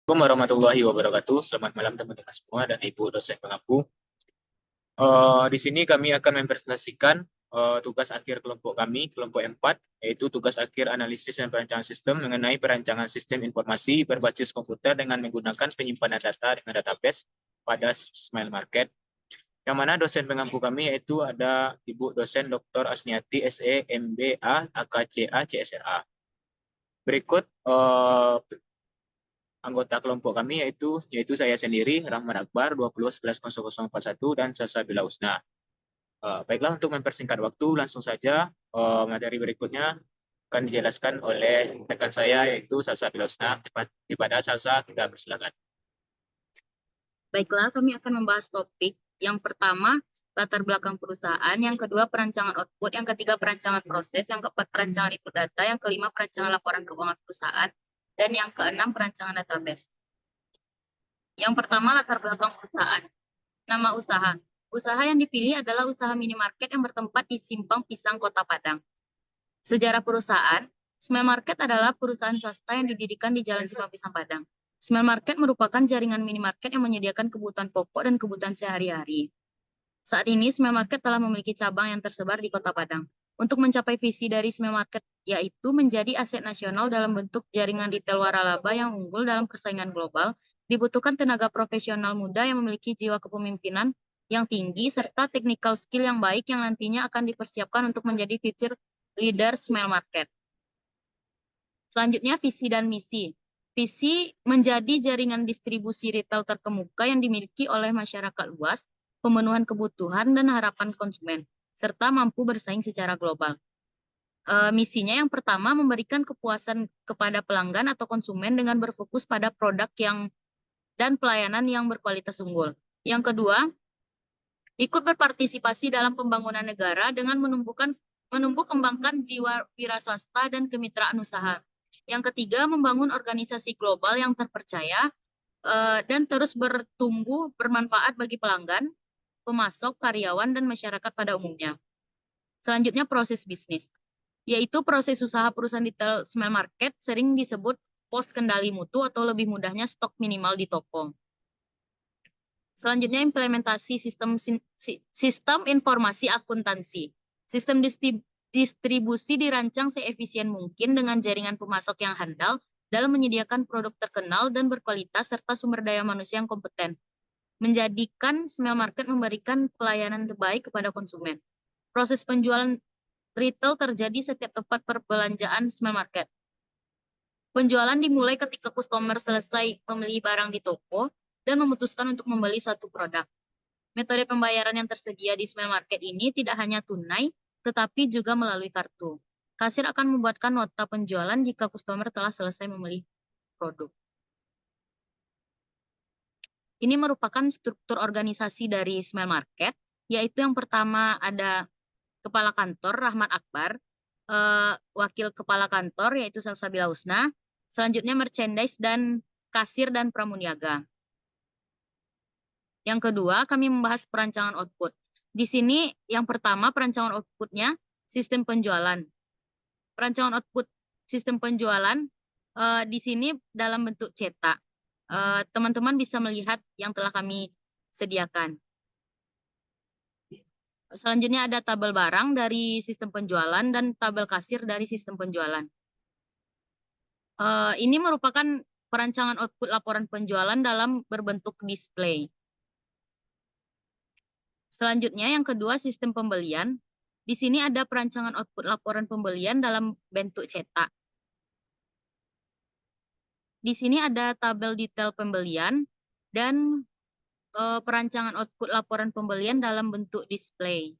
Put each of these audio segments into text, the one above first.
Assalamualaikum warahmatullahi wabarakatuh. Selamat malam teman-teman semua dan Ibu dosen pengampu. Di sini kami akan mempresentasikan tugas akhir kelompok kami, kelompok 4, yaitu tugas akhir analisis dan perancangan sistem mengenai perancangan sistem informasi berbasis komputer dengan menggunakan penyimpanan data dengan database pada Smile Market. Yang mana dosen pengampu kami yaitu ada Ibu dosen Dr. Asniati SE MBA AKCA CSRA. Berikut anggota kelompok kami yaitu saya sendiri Rahman Akbar 20110041 dan Sasa Bila Usna. Baiklah, untuk mempersingkat waktu langsung saja materi berikutnya akan dijelaskan oleh rekan saya yaitu Sasa Bila Usna. Kepada Sasa kita persilakan. Baiklah, kami akan membahas topik yang pertama latar belakang perusahaan, yang kedua perancangan output, yang ketiga perancangan proses, yang keempat perancangan input data, yang kelima perancangan laporan keuangan perusahaan, dan yang keenam perancangan database. Yang pertama latar belakang perusahaan. Nama usaha. Usaha yang dipilih adalah usaha minimarket yang bertempat di Simpang Pisang, Kota Padang. Sejarah perusahaan, Smile Market adalah perusahaan swasta yang didirikan di Jalan Simpang Pisang, Padang. Smile Market merupakan jaringan minimarket yang menyediakan kebutuhan pokok dan kebutuhan sehari-hari. Saat ini, Smile Market telah memiliki cabang yang tersebar di Kota Padang. Untuk mencapai visi dari Smile Market, yaitu menjadi aset nasional dalam bentuk jaringan retail waralaba yang unggul dalam persaingan global, dibutuhkan tenaga profesional muda yang memiliki jiwa kepemimpinan yang tinggi, serta technical skill yang baik yang nantinya akan dipersiapkan untuk menjadi future leader Smile Market. Selanjutnya, visi dan misi. Visi menjadi jaringan distribusi retail terkemuka yang dimiliki oleh masyarakat luas, pemenuhan kebutuhan dan harapan konsumen, serta mampu bersaing secara global. Misinya yang pertama, memberikan kepuasan kepada pelanggan atau konsumen dengan berfokus pada produk dan pelayanan yang berkualitas unggul. Yang kedua, ikut berpartisipasi dalam pembangunan negara dengan menumbuh kembangkan jiwa wira swasta dan kemitraan usaha. Yang ketiga, membangun organisasi global yang terpercaya dan terus bertumbuh bermanfaat bagi pelanggan, pemasok, karyawan, dan masyarakat pada umumnya. Selanjutnya, proses bisnis, yaitu proses usaha perusahaan retail Smile Market sering disebut pos kendali mutu atau lebih mudahnya stok minimal di toko. Selanjutnya, implementasi sistem informasi akuntansi. Sistem distribusi dirancang seefisien mungkin dengan jaringan pemasok yang handal dalam menyediakan produk terkenal dan berkualitas serta sumber daya manusia yang kompeten, menjadikan Smile Market memberikan pelayanan terbaik kepada konsumen. Proses penjualan retail terjadi setiap tempat perbelanjaan Smile Market. Penjualan dimulai ketika customer selesai membeli barang di toko dan memutuskan untuk membeli suatu produk. Metode pembayaran yang tersedia di Smile Market ini tidak hanya tunai, tetapi juga melalui kartu. Kasir akan membuatkan nota penjualan jika customer telah selesai membeli produk. Ini merupakan struktur organisasi dari Smile Market, yaitu yang pertama ada Kepala Kantor Rahmat Akbar, Wakil Kepala Kantor yaitu Salsabila Husna, selanjutnya merchandise dan kasir dan pramuniaga. Yang kedua, kami membahas perancangan output. Di sini yang pertama perancangan outputnya sistem penjualan. Perancangan output sistem penjualan di sini dalam bentuk cetak. Teman-teman bisa melihat yang telah kami sediakan. Selanjutnya ada tabel barang dari sistem penjualan dan tabel kasir dari sistem penjualan. Ini merupakan perancangan output laporan penjualan dalam berbentuk display. Selanjutnya yang kedua sistem pembelian. Di sini ada perancangan output laporan pembelian dalam bentuk cetak. Di sini ada tabel detail pembelian dan perancangan output laporan pembelian dalam bentuk display.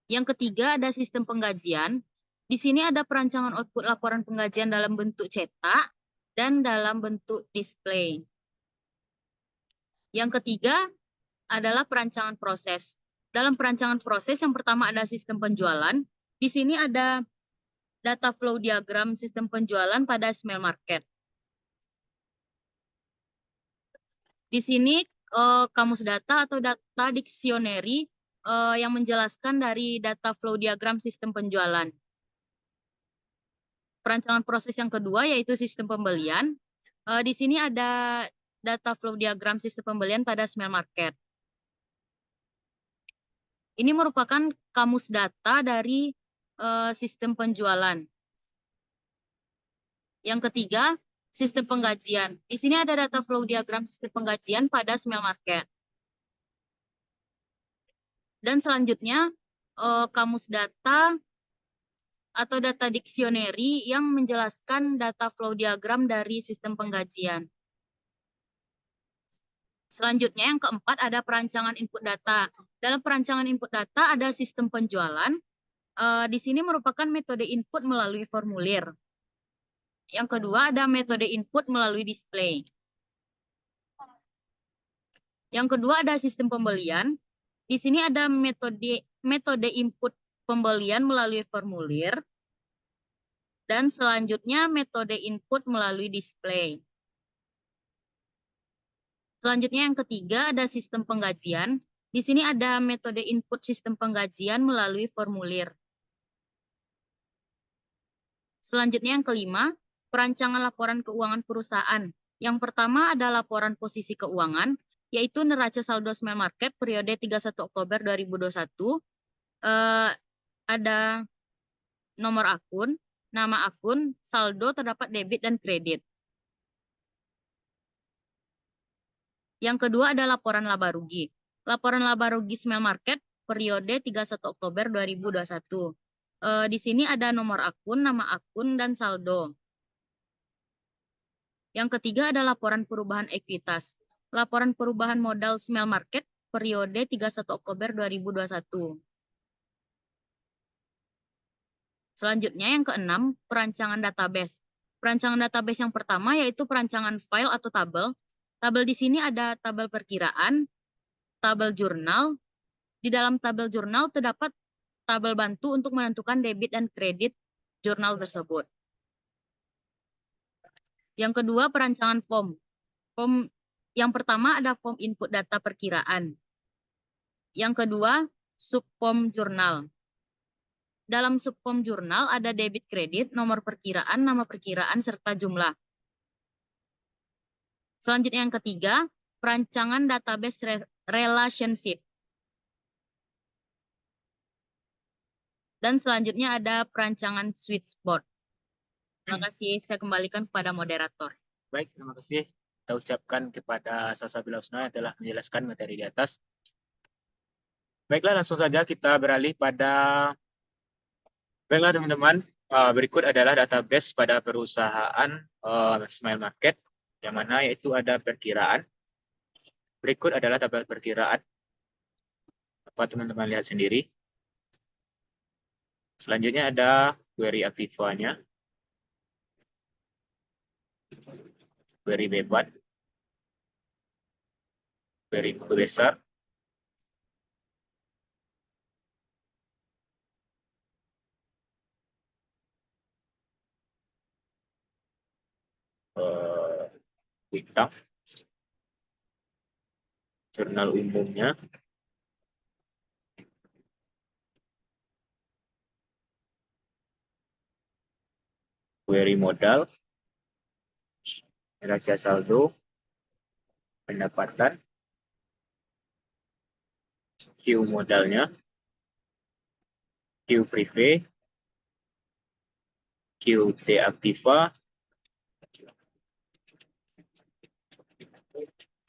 Yang ketiga ada sistem penggajian. Di sini ada perancangan output laporan penggajian dalam bentuk cetak dan dalam bentuk display. Yang ketiga adalah perancangan proses. Dalam perancangan proses yang pertama ada sistem penjualan. Di sini ada data flow diagram sistem penjualan pada Smile Market. Di sini kamus data atau data dictionary yang menjelaskan dari data flow diagram sistem penjualan. Perancangan proses yang kedua yaitu sistem pembelian. Di sini ada data flow diagram sistem pembelian pada Smell Market. Ini merupakan kamus data dari sistem penjualan. Yang ketiga, sistem penggajian. Di sini ada data flow diagram sistem penggajian pada Smell Market. Dan selanjutnya, kamus data atau data dictionary yang menjelaskan data flow diagram dari sistem penggajian. Selanjutnya yang keempat ada perancangan input data. Dalam perancangan input data ada sistem penjualan. Di sini merupakan metode input melalui formulir. Yang kedua ada metode input melalui display. Yang kedua ada sistem pembelian. Di sini ada metode input pembelian melalui formulir. Dan selanjutnya metode input melalui display. Selanjutnya yang ketiga ada sistem penggajian. Di sini ada metode input sistem penggajian melalui formulir. Selanjutnya yang kelima, perancangan laporan keuangan perusahaan. Yang pertama ada laporan posisi keuangan, yaitu neraca saldo Smell Market periode 31 Oktober 2021. Ada nomor akun, nama akun, saldo terdapat debit dan kredit. Yang kedua ada laporan laba rugi. Laporan laba rugi Smell Market periode 31 Oktober 2021. Di sini ada nomor akun, nama akun, dan saldo. Yang ketiga ada laporan perubahan ekuitas. Laporan perubahan modal Smell Market periode 31 Oktober 2021. Selanjutnya yang keenam, perancangan database. Perancangan database yang pertama yaitu perancangan file atau tabel. Tabel di sini ada tabel perkiraan, tabel jurnal. Di dalam tabel jurnal terdapat tabel bantu untuk menentukan debit dan kredit jurnal tersebut. Yang kedua, perancangan form. Form yang pertama ada form input data perkiraan. Yang kedua, subform jurnal. Dalam subform jurnal ada debit kredit, nomor perkiraan, nama perkiraan, serta jumlah. Selanjutnya yang ketiga, perancangan database relationship. Dan selanjutnya ada perancangan switchboard. Terima kasih, saya kembalikan kepada moderator. Baik, terima kasih. Kita ucapkan kepada Salsabila Husna yang telah menjelaskan materi di atas. Baiklah, langsung saja kita beralih pada... Baiklah teman-teman, berikut adalah database pada perusahaan Smile Market, yang mana yaitu ada perkiraan. Berikut adalah tabel perkiraan. Dapat teman-teman lihat sendiri. Selanjutnya ada query aktivanya, query beban, query buku besar, bintang, jurnal umumnya, query modal, neraca saldo, pendapatan, Q modalnya, Q privé, QT aktiva,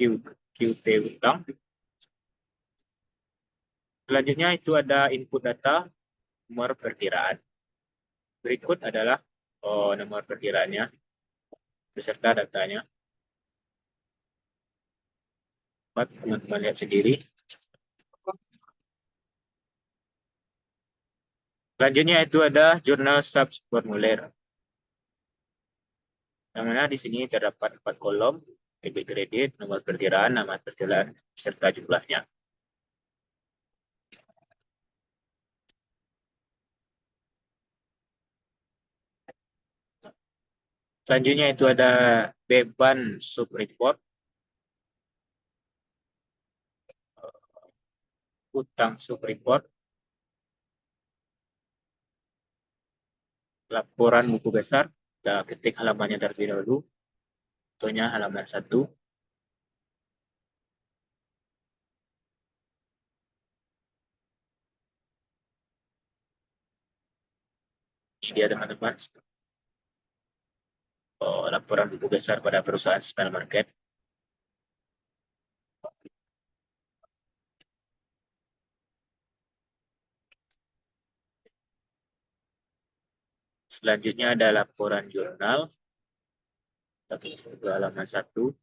QT utang. Selanjutnya itu ada input data, nomor perkiraan. Berikut adalah nomor perkiraannya beserta datanya. Dapat teman-teman lihat sendiri. Selanjutnya itu ada jurnal subformulir. Yang mana di sini terdapat 4 kolom, debit kredit, nomor perkiraan, nama perjalanan, serta jumlahnya. Selanjutnya itu ada beban subreport, utang subreport, laporan buku besar, kita ketik halamannya terlebih dahulu. Contohnya halaman 1. Ini dia teman-teman. Laporan buku besar pada perusahaan Smile Market. Selanjutnya ada laporan jurnal. Oke, ke halaman 1.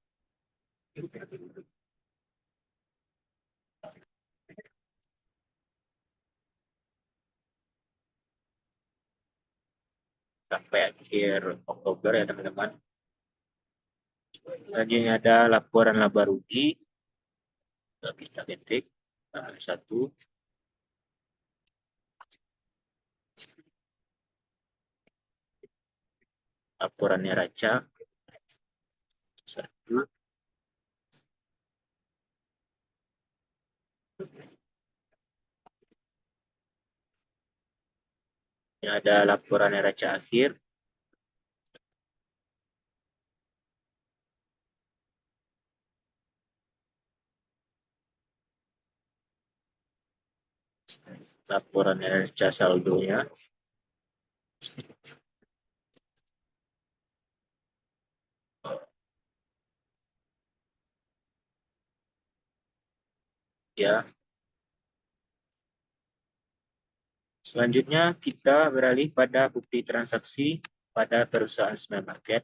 Sampai akhir Oktober ya teman-teman. Selanjutnya ada laporan laba rugi. Kita ketik halaman 1. Laporan neraca 1. Ini ada laporan neraca akhir. Laporan neraca saldonya. Ya. Selanjutnya kita beralih pada bukti transaksi pada perusahaan Smile Market.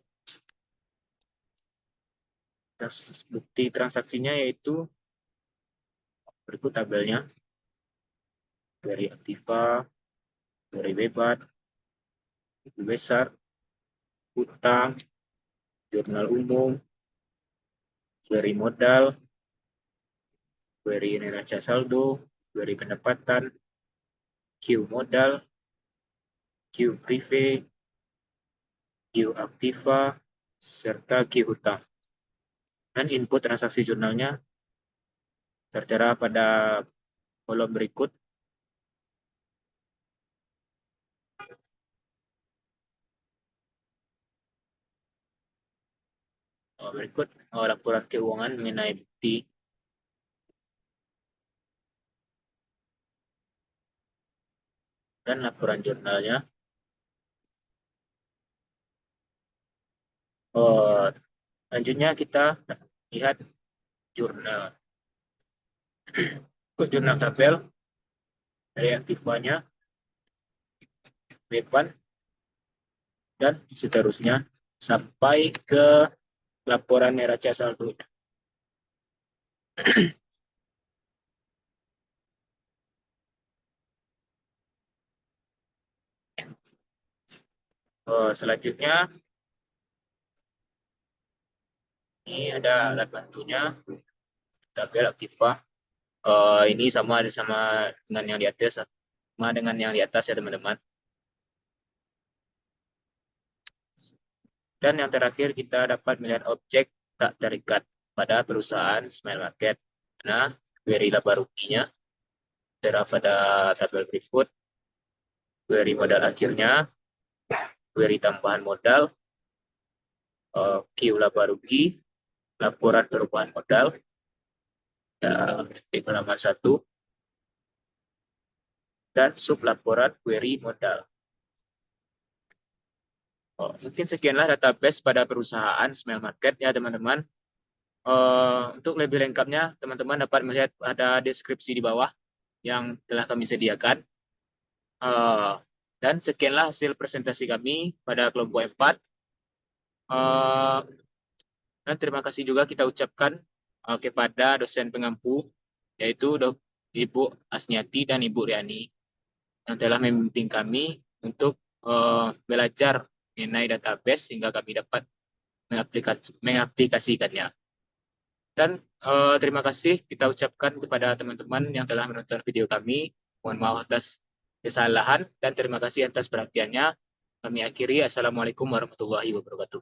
Bukti transaksinya yaitu berikut tabelnya. Dari aktiva, dari bebat, buku besar, utang, jurnal umum, dari modal, dari neraca saldo, dari pendapatan, Q modal, Q prive, Q aktiva, serta Q hutang. Dan input transaksi jurnalnya tertera pada kolom berikut. Berikut laporan keuangan mengenai bukti dan laporan jurnalnya. Selanjutnya kita lihat jurnal. Ikut jurnal tabel dari aktifanya, beban, dan seterusnya sampai ke laporan neraca saldo. Selanjutnya ini ada alat bantunya, tabel aktiva. Ini sama dengan yang di atas, sama dengan yang di atas ya teman-teman. Dan yang terakhir kita dapat melihat objek tak terikat pada perusahaan Smile Market. Nah, query laba ruginya terdapat pada tabel berikut. Query modal akhirnya, query tambahan modal, Q laba rugi, laporan perubahan modal, di halaman 1, dan sub laporan query modal. Mungkin sekianlah database pada perusahaan Smile Market ya teman-teman. Untuk lebih lengkapnya, teman-teman dapat melihat ada deskripsi di bawah yang telah kami sediakan. Dan sekianlah hasil presentasi kami pada kelompok 4. Dan terima kasih juga kita ucapkan kepada dosen pengampu, yaitu Ibu Asniati dan Ibu Riani, yang telah membimbing kami untuk belajar mengenai database sehingga kami dapat mengaplikasikannya. Dan terima kasih kita ucapkan kepada teman-teman yang telah menonton video kami. Mohon maaf atas kesalahan dan terima kasih atas perhatiannya. Kami akhiri. Assalamualaikum warahmatullahi wabarakatuh.